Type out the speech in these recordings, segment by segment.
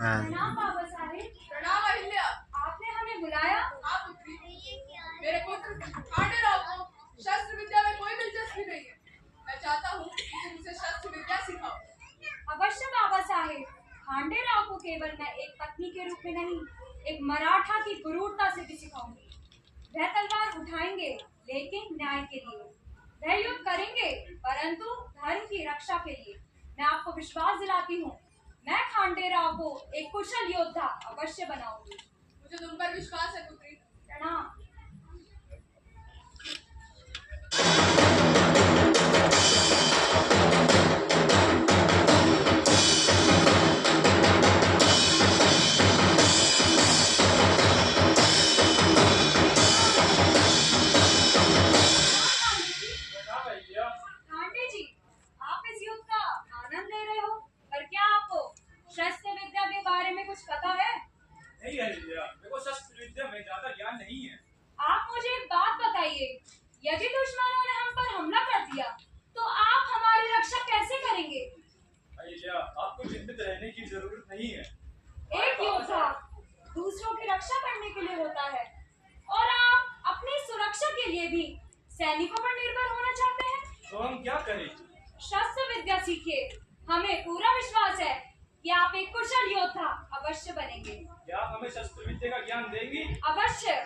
प्रणाम बाबा साहेब। प्रणाम अहिल्या। आपने हमें बुलाया? हाँ पुत्री, मेरे पुत्र खांडेराव को शस्त्र विद्या में कोई दिलचस्पी नहीं है। मैं चाहता हूँ कि तुम उसे शस्त्र विद्या सिखाओ। अवश्य बाबा साहेब। खांडेराव को केवल मैं एक पत्नी के रूप में नहीं, एक मराठा की क्रूरता से भी सिखाऊंगी। वह तलवार उठाएंगे लेकिन न्याय के लिए, वह युद्ध करेंगे परंतु धर्म की रक्षा के लिए। मैं आपको विश्वास दिलाती हूँ, मैं खांडेराव को एक कुशल योद्धा अवश्य बनाऊंगी। मुझे तुम पर विश्वास है पुत्री। प्रणाम। खांडे जी, आप इस युद्ध का आनंद ले रहे हो, पर क्या आपको शस्त्र विद्या के बारे में कुछ पता है? नहीं अहिल्या, मेरे को शस्त्र विद्या में ज्यादा ज्ञान नहीं है। आप मुझे एक बात बताइए, यदि दुश्मनों ने हम पर हमला कर दिया तो आप हमारी रक्षा कैसे करेंगे? अहिल्या, आपको चिंतित रहने की जरूरत नहीं है। एक योद्धा दूसरों की रक्षा करने के लिए होता है और आप अपनी सुरक्षा के लिए भी सैनिकों पर निर्भर होना चाहते हैं। तो हम क्या करें? शस्त्र विद्या सीखिए, हमें पूरा विश्वास है कि आप एक कुशल योद्धा अवश्य बनेंगे। क्या आप हमें शस्त्र विद्या का ज्ञान देंगी? अवश्य।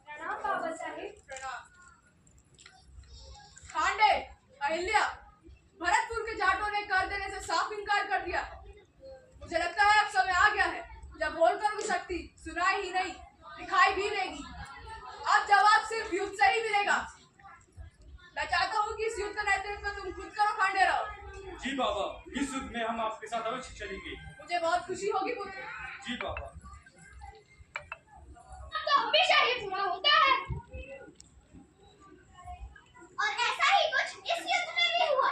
प्रणाम बाबा साहेब। प्रणाम। खांडे, अहिल्या, भरतपुर के जाटों ने कर देने से साफ इनकार कर दिया। मुझे लगता है अब समय आ गया है जब बोलकर भी शक्ति सुनाई ही नहीं, दिखाई भी देगी। अब जवाब सिर्फ युद्ध से ही मिलेगा। मैं चाहता हूँ कि इस युद्ध का नेतृत्व तुम खुद करो खांडेराव। जी बाबा, इस युद्ध में हम आपके साथ अवश्य चलेंगे। मुझे बहुत खुशी होगी पुत्र। जी बाबा। तो हमेशा ही पूरा होता है और ऐसा ही कुछ इस युद्ध में भी हुआ।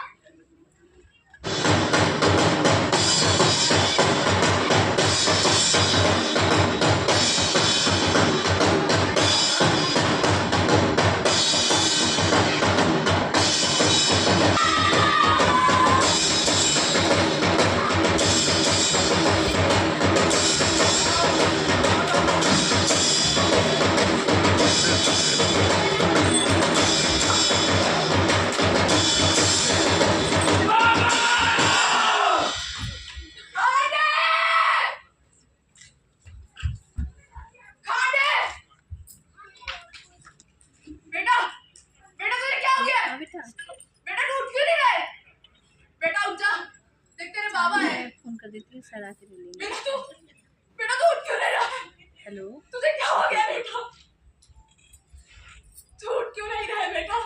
बेटा, बेटा तुझे क्या हो गया है? बेटा तू उठ क्यों नहीं रहा है? बेटा उठ जा, देख तेरे बाबा है। फोन कर देती हूँ, सर आके ले लेंगे। बेटा तू उठ क्यों नहीं रहा है? हेलो, तुझे क्या हो गया बेटा? तू उठ क्यों नहीं रहा है बेटा?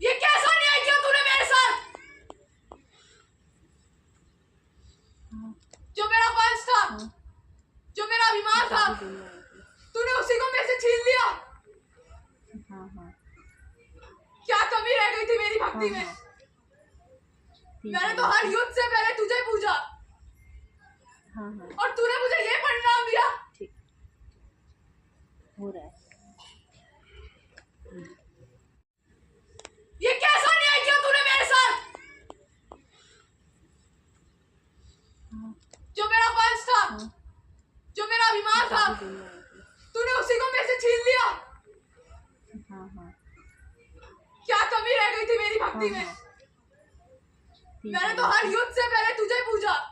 ये कैसा न्याय किया तूने मेरे साथ? जो मेरा वंश था, जो मेरा अभिमान था, तूने उसी को मेरे से छीन लिया। हाँ हाँ, क्या कमी रह गई थी मेरी भक्ति में? मैंने तो हर युद्ध से पहले तुझे पूजा हाँ हाँ, और तूने मुझे ये परिणाम दिया। ठीक हो रहा है। ये कैसा न्याय किया तूने मेरे साथ? जो मेरा वंश था, जो मेरा अभिमान था, तूने उसी को मेरे से छीन लिया। हाँ हाँ, क्या कमी रह गई थी मेरी भक्ति में? मैंने तो हर युद्ध से पहले तुझे पूजा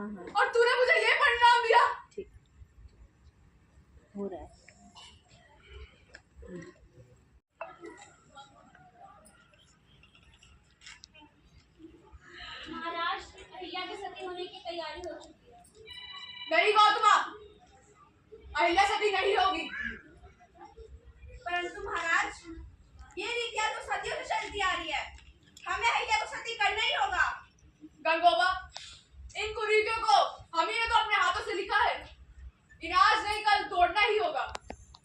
हाँ हाँ, और तूने मुझे ये परिणाम दिया। ठीक हो रहा है। महाराज, अहिल्या के सती होने की तैयारी हो चुकी है। नहीं गौतमा, अहिल्या सती नहीं होगी। परंतु महाराज, ये रीतियां तो सदियों से चलती आ रही है। हमें अहिल्या को सती करना ही होगा। गंगोबा, इन कुरीतियों को हम ही ने तो अपने हाथों से लिखा है। इन्हें आज नहीं कल तोड़ना ही होगा।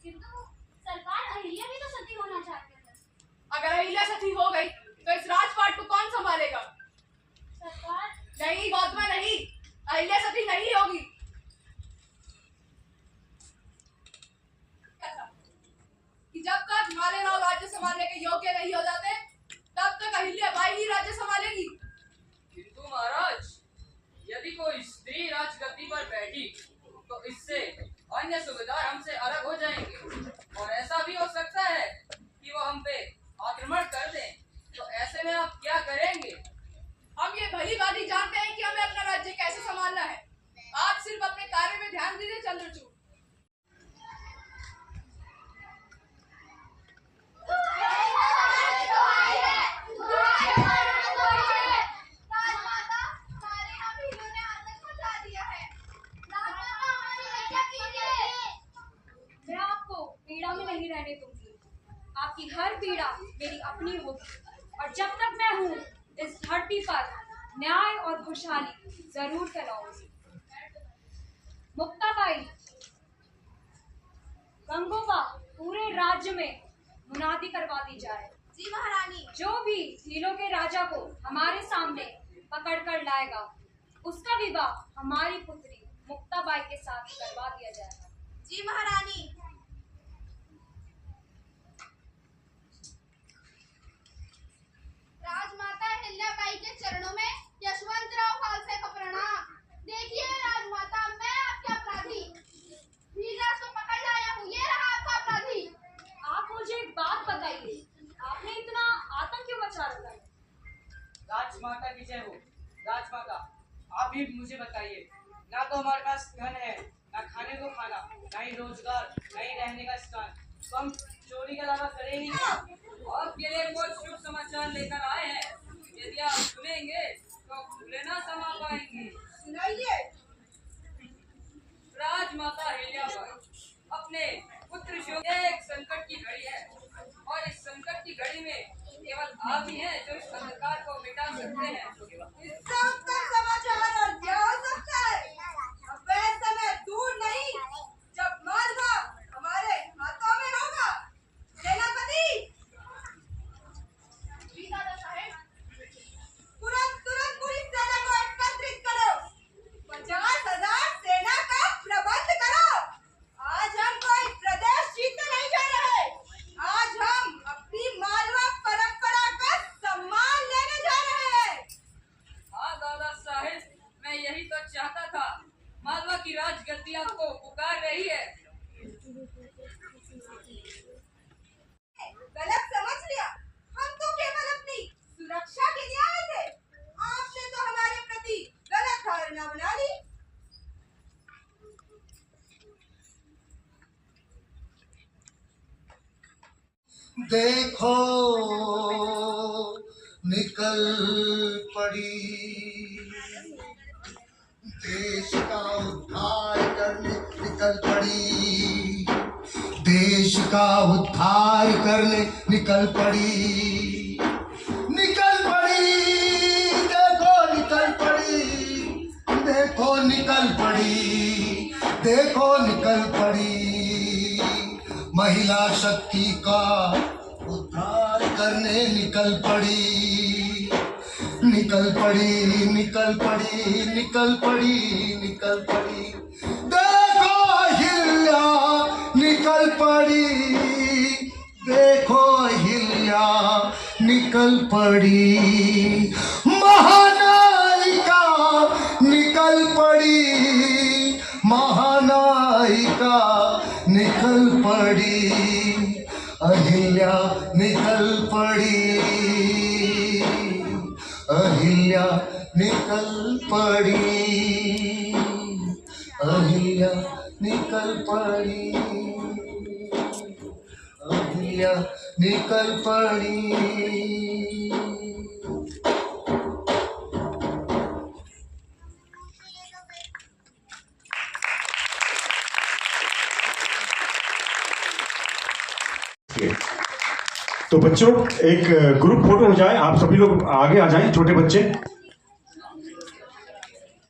किंतु सरकार अहिल्या भी तो सती होना चाहते हैं। अगर अहिल्या सती हो गई तो इस राजपाट को कौन संभालेगा? सरकार नहीं गौतमा नहीं, अहिल्या सती नहीं होगी। कि जब तक मालेराव राज्य संभालने के योग्य नहीं हो जाते तब तक अहिल्या बाई ही राज्य संभालेगी। किंतु महाराज, यदि कोई स्त्री राजगद्दी पर बैठी तो इससे अन्य सूबेदार हमसे अलग हो जाएंगे और ऐसा भी हो सकता है कि वो हम पे आक्रमण कर दें। तो ऐसे में आप क्या करेंगे? हम ये भली भांति जानते हैं कि हमें अपना राज्य कैसे संभालना है। आप सिर्फ अपने कार्य में ध्यान दीजिए चंद्रचूड़। मैं आपको पीड़ा में नहीं रहने दूंगी। आपकी हर पीड़ा मेरी अपनी होगी और जब तक मैं हूँ इस धरती पर न्याय और खुशहाली जरूर फैलाऊंगी। मुक्ताबाई, गंगोबा, पूरे राज्य में मुनादी करवा दी जाए। जी महारानी। जो भी नीलों के राजा को हमारे सामने पकड़ कर लाएगा उसका विवाह हमारी पुत्री मुक्ताबाई के साथ करवा दिया जाएगा। जी महारानी। राजमाता अहिल्याबाई के चरणों में यशवंतराव खालसे का प्रणाम। देखिए राजमाता, मैं आपके अपराधी धीरज को पकड़ लाया हूँ। ये रहा आपका अपराधी। आप मुझे एक बात बताइए, आपने इतना आतंक क्यों मचा रखा है? राजमाता की जय हो। राजमाता, आप भी मुझे बताइए, ना तो हमारे पास धन है, ना खाने को खाना, ना ही रोजगार, ना ही रहने का स्थान, तो हम चोरी के अलावा करेंगे क्या? आपके लिए कुछ शुभ समाचार लेकर आए हैं। यदि आप सुनेंगे तो भूले ना समा पाएंगे। सुनाइए। राजमाता अहिल्याबाई अपने पुत्र शोक एक संकट की घड़ी है और इस संकट की घड़ी में केवल आप ही हैं जो इस अंधकार को मिटा सकते हैं। इसका उत्तम समाचार और क्या हो सकता है? अब वह समय दूर नहीं जब मालवा हमारे हाथों में होगा। सेनापति, जी दादा साहेब। तुरंत तुरंत पूरी सेना को एकत्रित करो। 50,000 सेना का प्रबंध करो। आज हम कोई प्रदेश जीतने नहीं जा रहे। आज हम अपनी मालवा परंपरा का सम्मान लेने जा रहे हैं। हाँ दादा साहेब, मैं यही तो चाहता था। मालवा की राजगद्दी आपको पुकार रही है। गलत समझ लिया। हम तो केवल अपनी सुरक्षा के लिए आए थे। आपने तो हमारे प्रति गलत धारणा बना ली। देखो निकल पड़ी देश का उद्धार करने निकल पड़ी, देश का उद्धार करने निकल पड़ी, निकल पड़ी। देखो निकल पड़ी, देखो निकल पड़ी, देखो निकल पड़ी। महिला शक्ति का उद्धार करने निकल पड़ी, निकल पड़ी, निकल पड़ी, निकल पड़ी, निकल पड़ी। देखो अहिल्या निकल पड़ी, देखो अहिल्या निकल पड़ी। महानायिका निकल पड़ी, महानायिका निकल पड़ी, अहिल्या निकल पड़ी, अहिल्या निकल पड़ी, अहिल्या निकल पड़ी, अहिल्या निकल पड़ी। तो तो बच्चों एक ग्रुप फोटो हो जाए, आप सभी लोग आगे आ जाएं, छोटे बच्चे।